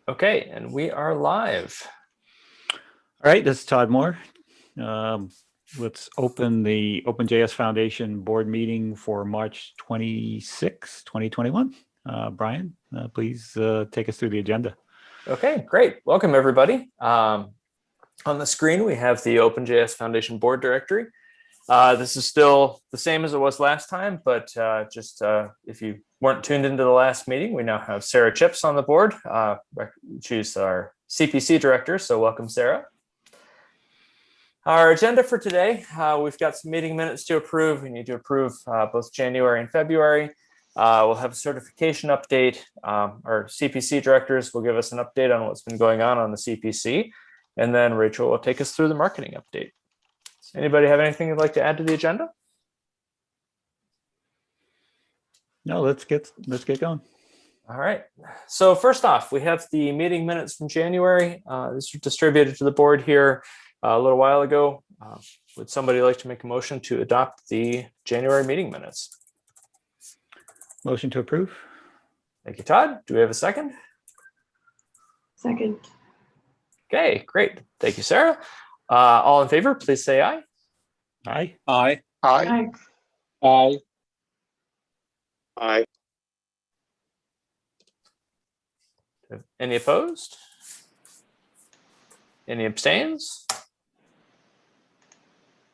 Okay, and we are live. All right, this is Todd Moore. Let's open the OpenJS Foundation board meeting for March 26, 2021. Brian, please take us through the agenda. Okay, great. Welcome, everybody. On the screen, we have the OpenJS Foundation board directory. This is still the same as it was last time, but if you weren't tuned into the last meeting, we now have Sarah Chips on the board. She's our CPC director, so welcome, Sarah. Our agenda for today, we've got some meeting minutes to approve. We need to approve both January and February. We'll have a certification update. Our CPC directors will give us an update on what's been going on the CPC. And then Rachel will take us through the marketing update. Does anybody have anything you'd like to add to the agenda? No, let's get going. All right. So first off, we have the meeting minutes from January. This was distributed to the board here a little while ago. Would somebody like to make a motion to adopt the January meeting minutes? Motion to approve. Thank you, Todd. Do we have a second? Second. Okay, great. Thank you, Sarah. All in favor, please say aye. Aye. Aye. Aye. Aye. Aye. Any opposed? Any abstains?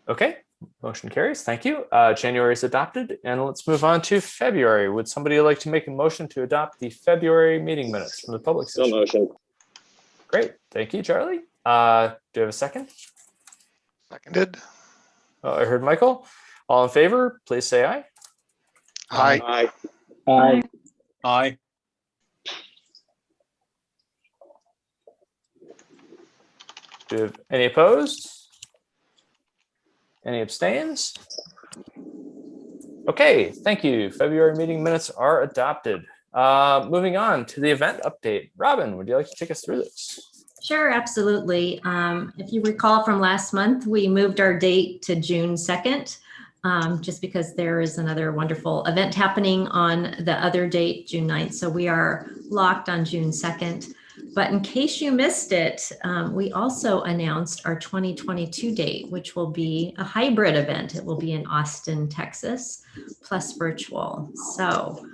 Okay, motion carries. Thank you. January is adopted, and let's move on to February. Would somebody like to make a motion to adopt the February meeting minutes from the public session? No motion. Great. Thank you, Charlie. Do you have a second? Seconded. I heard Michael. All in favor, please say aye. Aye. Aye. Aye. Aye. Do you have any opposed? Any abstains? Okay, thank you. February meeting minutes are adopted. Moving on to the event update. Robin, would you like to take us through this? Sure, absolutely. If you recall from last month, we moved our date to June 2nd, just because there is another wonderful event happening on the other date, June 9th. So we are locked on June 2nd. But in case you missed it, we also announced our 2022 date, which will be a hybrid event. It will be in Austin, Texas, plus virtual. So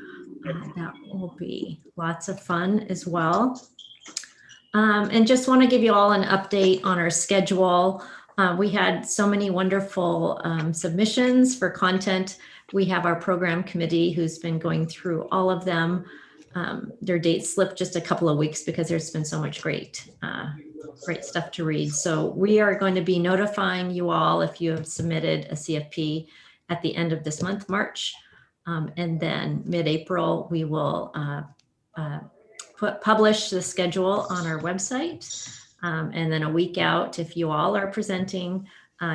that will be lots of fun as well. And just want to give you all an update on our schedule. We had so many wonderful submissions for content. We have our program committee who's been going through all of them. Their dates slipped just a couple of weeks because there's been so much great stuff to read. So we are going to be notifying you all if you have submitted a CFP at the end of this month, March. And then mid-April, we will publish the schedule on our website. And then a week out, if you all are presenting,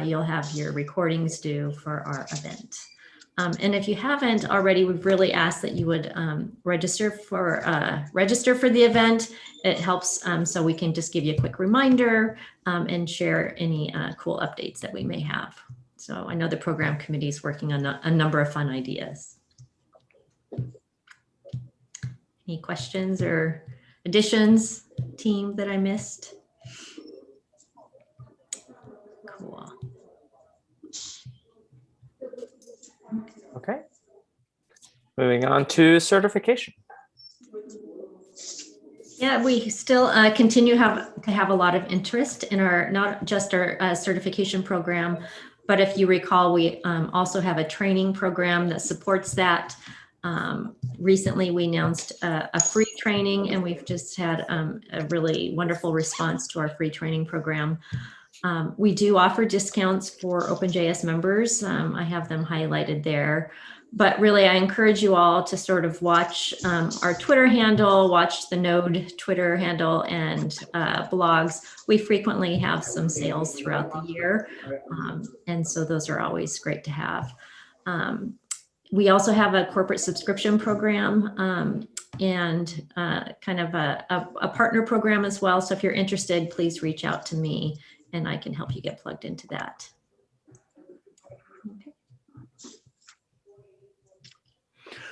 you'll have your recordings due for our event. And if you haven't already, we've really asked that you would register for the event. It helps so we can just give you a quick reminder and share any cool updates that we may have. So I know the program committee is working on a number of fun ideas. Any questions or additions, team, that I missed? Cool. Okay. Moving on to certification. Yeah, we still continue to have a lot of interest in our, not just our certification program, but if you recall, we also have a training program that supports that. Recently, we announced a free training, and we've just had a really wonderful response to our free training program. We do offer discounts for OpenJS members. I have them highlighted there. But really, I encourage you all to sort of watch our Twitter handle, watch the Node Twitter handle and blogs. We frequently have some sales throughout the year. And so those are always great to have. We also have a corporate subscription program and kind of a partner program as well. So if you're interested, please reach out to me and I can help you get plugged into that. Okay.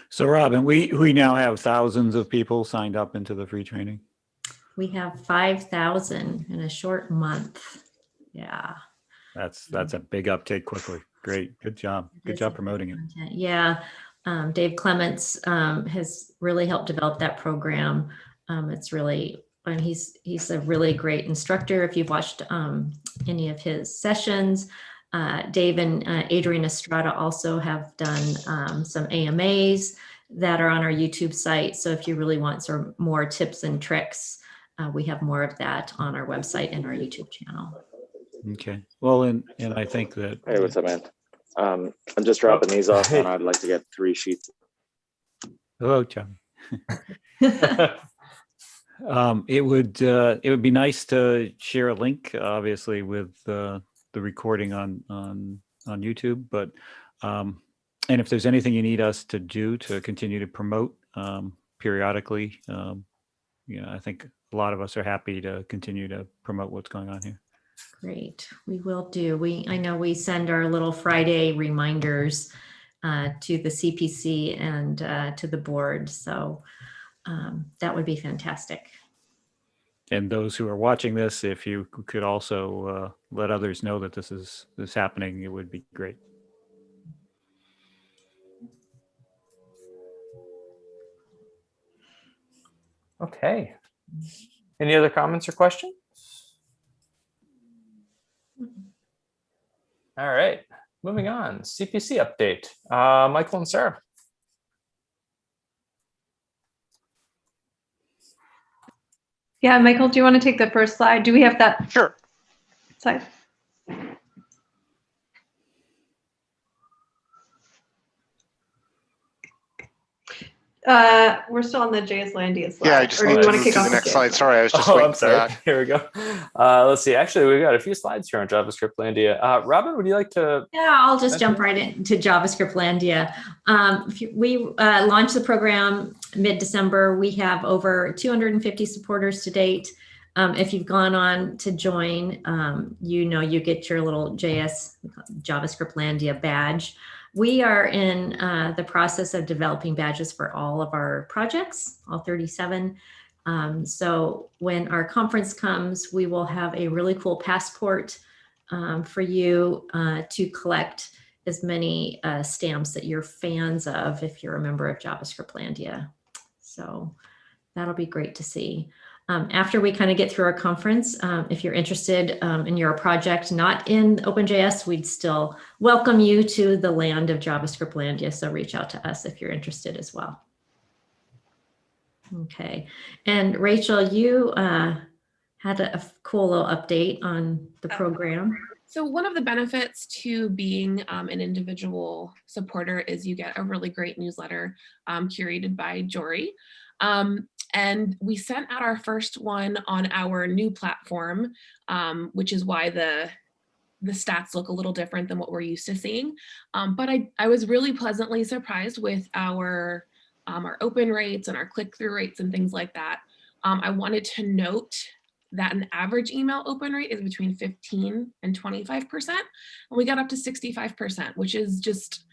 So Robin, we now have thousands of people signed up into the free training. We have 5,000 in a short month. Yeah. That's a big uptake quickly. Great. Good job. Good job promoting it. Content. Yeah. Dave Clements has really helped develop that program. It's really, and he's a really great instructor. If you've watched any of his sessions, Dave and Adrian Estrada also have done some AMAs that are on our YouTube site. So if you really want some more tips and tricks, we have more of that on our website and our YouTube channel. Okay. Well, and I think that. Hey, what's up, man? I'm just dropping these off, and I'd like to get 3 sheets. Hello, John. It would be nice to share a link, obviously, with the recording on YouTube. But and if there's anything you need us to do to continue to promote periodically, I think a lot of us are happy to continue to promote what's going on here. Great, we will do. I know we send our little Friday reminders to the CPC and to the board, so that would be fantastic. And those who are watching this, if you could also let others know that this is happening, it would be great. Okay. Any other comments or questions? All right, moving on. CPC update. Michael and Sarah. Yeah, Michael, do you want to take the first slide? Do we have that? Sure. Slide. We're still on the JSLandia slide. Yeah, I just or need do we to want move kick to off the with next slide. JSLandia? Sorry, I was just Oh, waiting I'm for sorry. that. Here we go. Let's see. Actually, we've got a few slides here on JavaScript Landia. Robin, would you like to? Yeah, I'll just jump right into JavaScript Landia. We launched the program mid-December. We have over 250 supporters to date. If you've gone on to join, you get your little JavaScript Landia badge. We are in the process of developing badges for all of our projects, all 37. So when our conference comes, we will have a really cool passport for you to collect as many stamps that you're fans of if you're a member of JavaScript Landia. So that'll be great to see. After we kind of get through our conference, if you're interested in your project not in OpenJS, we'd still welcome you to the land of JavaScript Landia. So reach out to us if you're interested as well. Okay, and Rachel, you had a cool little update on the program. So one of the benefits to being an individual supporter is you get a really great newsletter curated by Jory. And we sent out our first one on our new platform, which is why the stats look a little different than what we're used to seeing. But I was really pleasantly surprised with our open rates and our click-through rates and things like that. I wanted to note that an average email open rate is between 15 and 25%. And we got up to 65%, which is just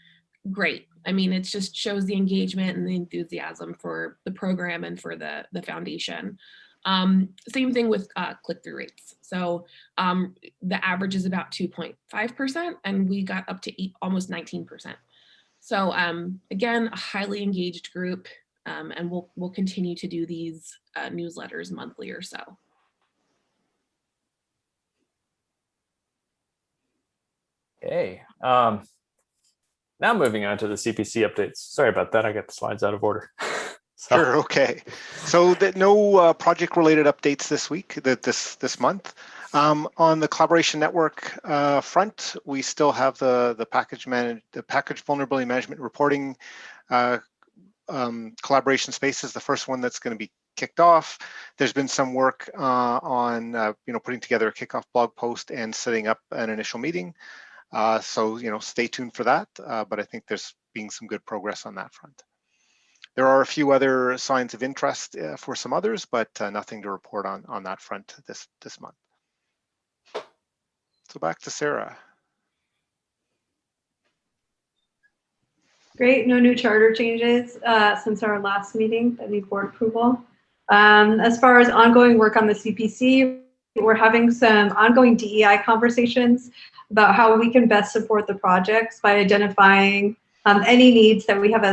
great. I mean, it just shows the engagement and the enthusiasm for the program and for the foundation. Same thing with click-through rates. So the average is about 2.5%, and we got up to almost 19%. So again, a highly engaged group, and we'll continue to do these newsletters monthly or so. Okay. Now moving on to the CPC updates. Sorry about that. I got the slides out of order. Sure. Okay. So no project-related updates this week. This month. On the collaboration network front, we still have the package vulnerability management reporting collaboration spaces. The first one that's going to be kicked off. There's been some work on putting together a kickoff blog post and setting up an initial meeting. So stay tuned for that. But I think there's being some good progress on that front. There are a few other signs of interest for some others, but nothing to report on that front this month. So back to Sarah. Great, no new charter changes since our last meeting that need board approval. As far as ongoing work on the CPC, we're having some ongoing DEI conversations about how we can best support the projects by identifying any needs that we have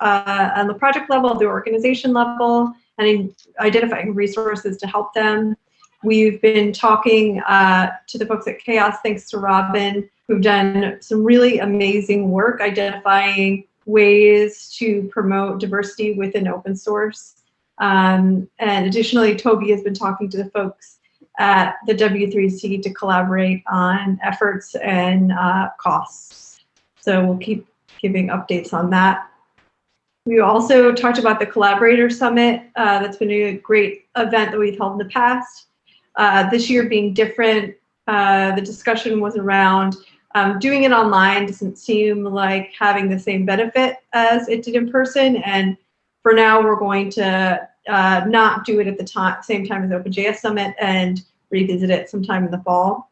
on the project level, the organization level, and identifying resources to help them. We've been talking to the folks at Chaos, thanks to Robin, who've done some really amazing work identifying ways to promote diversity within open source. And additionally, Toby has been talking to the folks at the W3C to collaborate on efforts and costs. So we'll keep giving updates on that. We also talked about the Collaborator Summit. That's been a great event that we've held in the past. This year being different, the discussion was around doing it online doesn't seem like having the same benefit as it did in person. And for now, we're going to not do it at the same time as OpenJS Summit and revisit it sometime in the fall.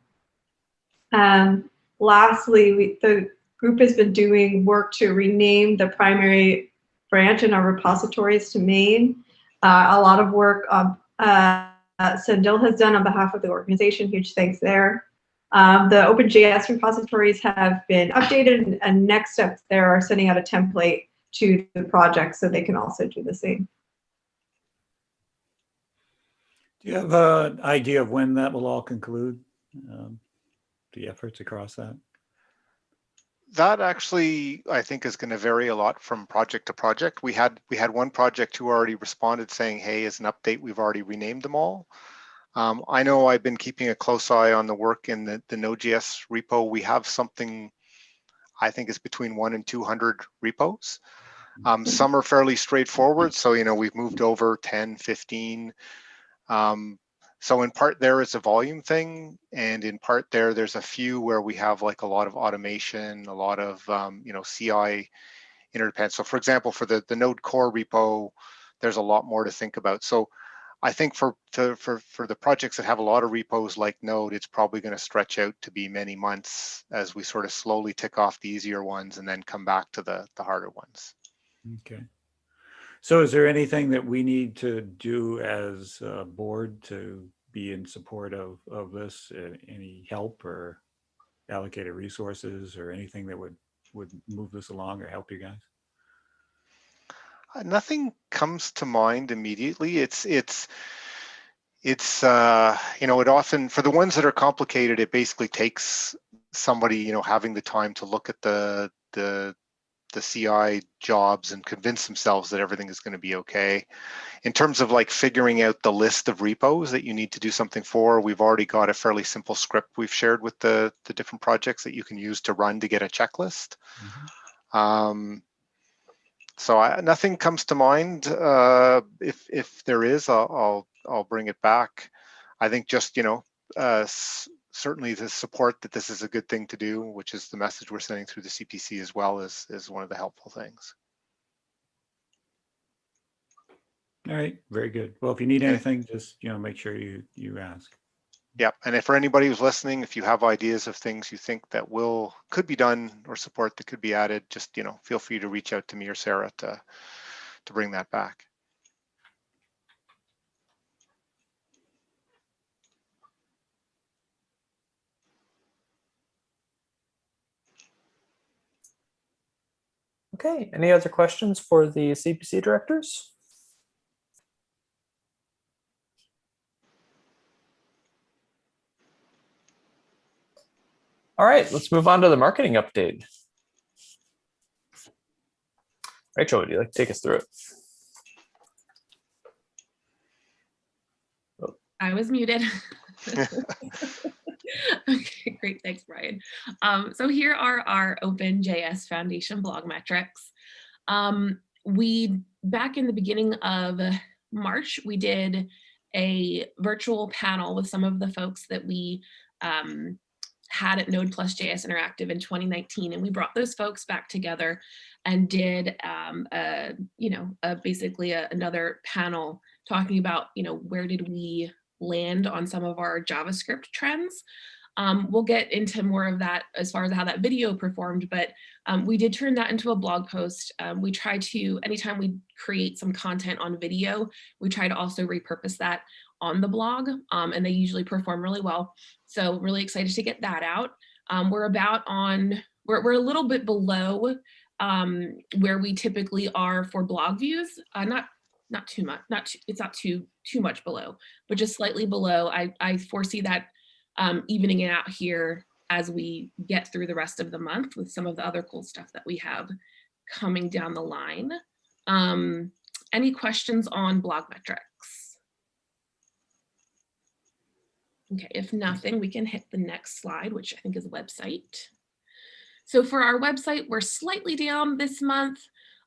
Lastly, the group has been doing work to rename the primary branch in our repositories to main. A lot of work Sendil has done on behalf of the organization. Huge thanks there. The OpenJS repositories have been updated, and next steps there are sending out a template to the project so they can also do the same. Do you have an idea of when that will all conclude, the efforts across that? That actually, I think, is going to vary a lot from project to project. We had one project who already responded saying, hey, as an update, we've already renamed them all. I know I've been keeping a close eye on the work in the Node.js repo. We have something, I think, is between 100 and 200 repos. Some are fairly straightforward. So, we've moved over 10, 15. So in part there it's a volume thing, and in part there's a few where we have like a lot of automation, a lot of CI interdependence. So for example, for the Node core repo, there's a lot more to think about. So I think for the projects that have a lot of repos like Node, it's probably going to stretch out to be many months as we sort of slowly tick off the easier ones and then come back to the harder ones. Okay. So is there anything that we need to do as a board to be in support of this? Any help or allocated resources or anything that would move this along or help you guys? Nothing comes to mind immediately. It often, for the ones that are complicated, it basically takes somebody, having the time to look at the CI jobs and convince themselves that everything is going to be okay. In terms of like figuring out the list of repos that you need to do something for, we've already got a fairly simple script we've shared with the different projects that you can use to run to get a checklist. Mm-hmm. So nothing comes to mind. If there is, I'll bring it back. I think just certainly the support that this is a good thing to do, which is the message we're sending through the CPC as well, is one of the helpful things. All right, very good. Well, if you need anything, just make sure you ask. Yeah, and for anybody who's listening, if you have ideas of things you think that could be done or support that could be added, just feel free to reach out to me or Sarah to bring that back. Okay, any other questions for the CPC directors? All right, let's move on to the marketing update. Rachel, would you like to take us through it? Oh. I was muted. Okay, great. Thanks, Brian. So here are our OpenJS Foundation blog metrics. Back in the beginning of March, we did a virtual panel with some of the folks that we had at Node plus JS Interactive in 2019, and we brought those folks back together and did basically another panel talking about where did we land on some of our JavaScript trends. We'll get into more of that as far as how that video performed, but we did turn that into a blog post. We try to, anytime we create some content on video, we try to also repurpose that on the blog, and they usually perform really well. So really excited to get that out. We're a little bit below where we typically are for blog views. Not too much, it's not too much below, but just slightly below. I foresee that evening it out here as we get through the rest of the month with some of the other cool stuff that we have coming down the line. Any questions on blog metrics? Okay, if nothing, we can hit the next slide, which I think is website. So for our website, we're slightly down this month,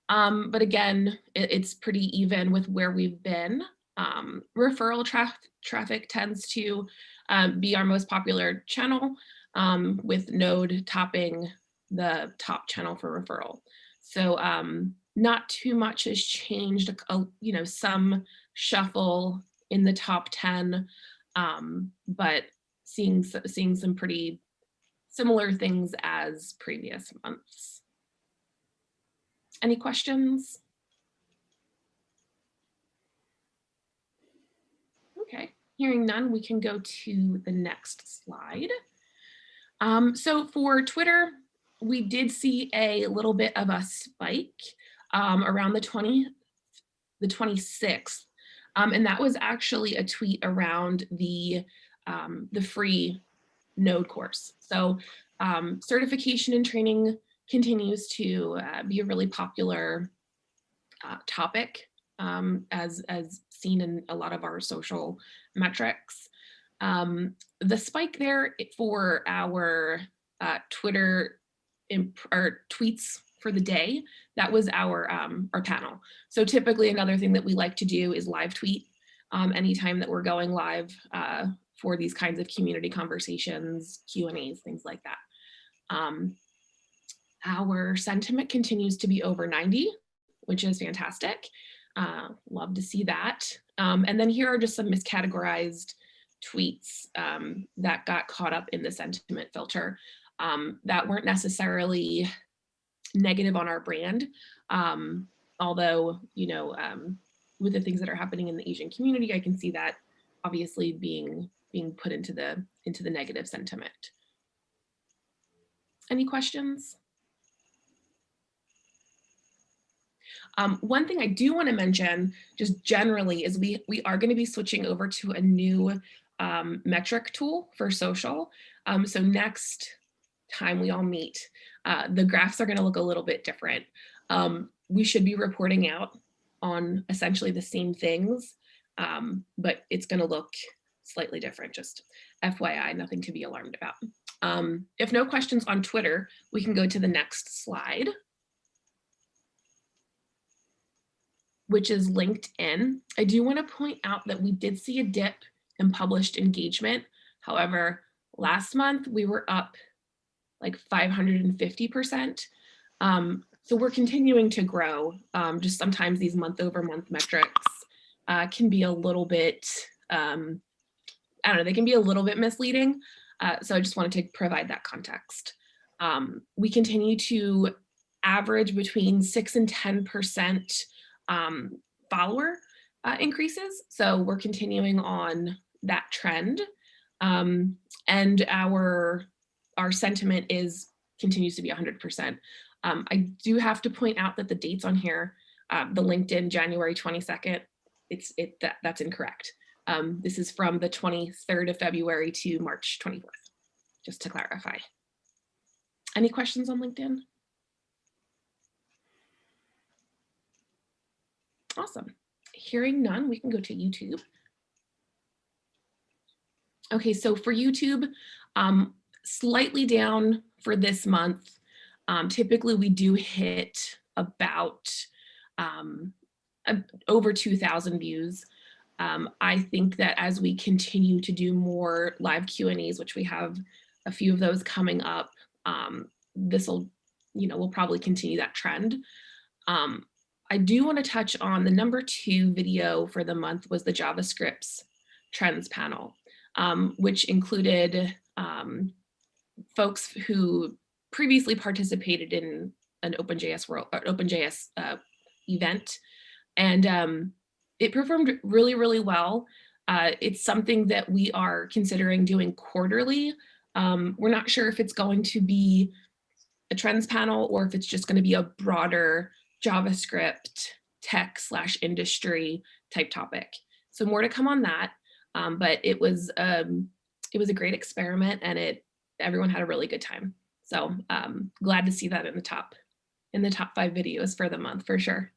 but again, it's pretty even with where we've been. Referral traffic tends to be our most popular channel, with Node topping the top channel for referral. So not too much has changed, some shuffle in the top 10, but seeing some pretty similar things as previous months. Any questions? Okay, hearing none, we can go to the next slide. So for Twitter, we did see a little bit of a spike around the 26th. And that was actually a tweet around the free Node course. So certification and training continues to be a really popular topic, as seen in a lot of our social metrics. The spike there for our Twitter or tweets for the day, that was our panel. So typically another thing that we like to do is live tweet anytime that we're going live for these kinds of community conversations, Q&As, things like that. Our sentiment continues to be over 90, which is fantastic. Love to see that. And then here are just some miscategorized tweets that got caught up in the sentiment filter that weren't necessarily negative on our brand. Although, with the things that are happening in the Asian community, I can see that obviously being put into the negative sentiment. Any questions? One thing I do want to mention just generally is we are going to be switching over to a new metric tool for social. So next time we all meet, the graphs are going to look a little bit different. We should be reporting out on essentially the same things, but it's going to look slightly different, just FYI, nothing to be alarmed about. If no questions on Twitter, we can go to the next slide, which is LinkedIn. I do want to point out that we did see a dip in published engagement. However, last month we were up like 550%. So we're continuing to grow. Just sometimes these month-over-month metrics can be a little bit, I don't know, they can be a little bit misleading. So I just wanted to provide that context. We continue to average between 6 and 10% follower increases. So we're continuing on that trend. And our sentiment continues to be 100%. I do have to point out that the dates on here, the LinkedIn January 22nd, that's incorrect. This is from the 23rd of February to March 24th, just to clarify. Any questions on LinkedIn? Awesome. Hearing none, we can go to YouTube. Okay, so for YouTube, slightly down for this month. Typically we do hit about over 2,000 views. I think that as we continue to do more live Q&As, which we have a few of those coming up, we'll probably continue that trend. I do want to touch on the number 2 video for the month was the JavaScript's trends panel, which included folks who previously participated in an OpenJS event, and it performed really, really well. It's something that we are considering doing quarterly. We're not sure if it's going to be a trends panel or if it's just going to be a broader JavaScript tech/industry type topic. So more to come on that. But it was a great experiment, and everyone had a really good time. So glad to see that in the top 5 videos for the month for sure.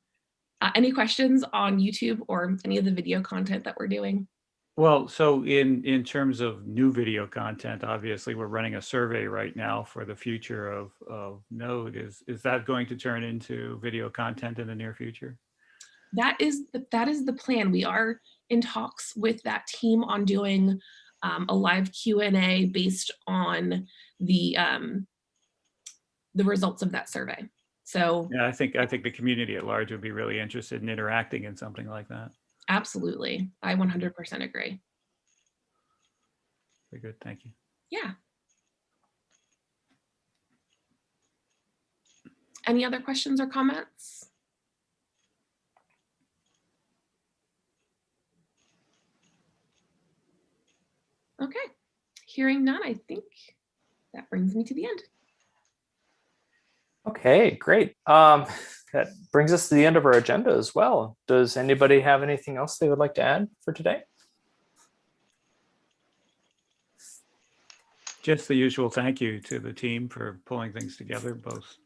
Any questions on YouTube or any of the video content that we're doing? Well, so in terms of new video content, obviously we're running a survey right now for the future of Node. Is that going to turn into video content in the near future? That is the plan. We are in talks with that team on doing a live Q&A based on the results of that survey. So yeah, I think the community at large would be really interested in interacting in something like that. Absolutely, I 100% agree. Very good, thank you. Yeah. Any other questions or comments? Okay, hearing none, I think that brings me to the end. Okay, great. That brings us to the end of our agenda as well. Does anybody have anything else they would like to add for today? Just the usual thank you to the team for pulling things together. Both,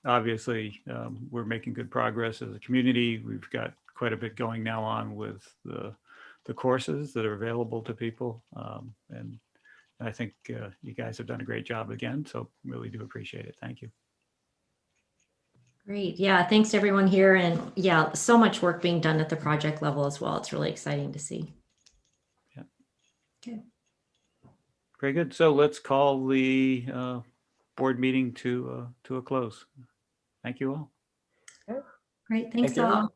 obviously, we're making good progress as a community. We've got quite a bit going now on with the courses that are available to people, and I think you guys have done a great job again. So really do appreciate it. Thank you. Great. Yeah, thanks to everyone here. And yeah, so much work being done at the project level as well. It's really exciting to see. Yeah. Okay. Very good. So let's call the board meeting to a close. Thank you all. Great. Thanks Thank you. all.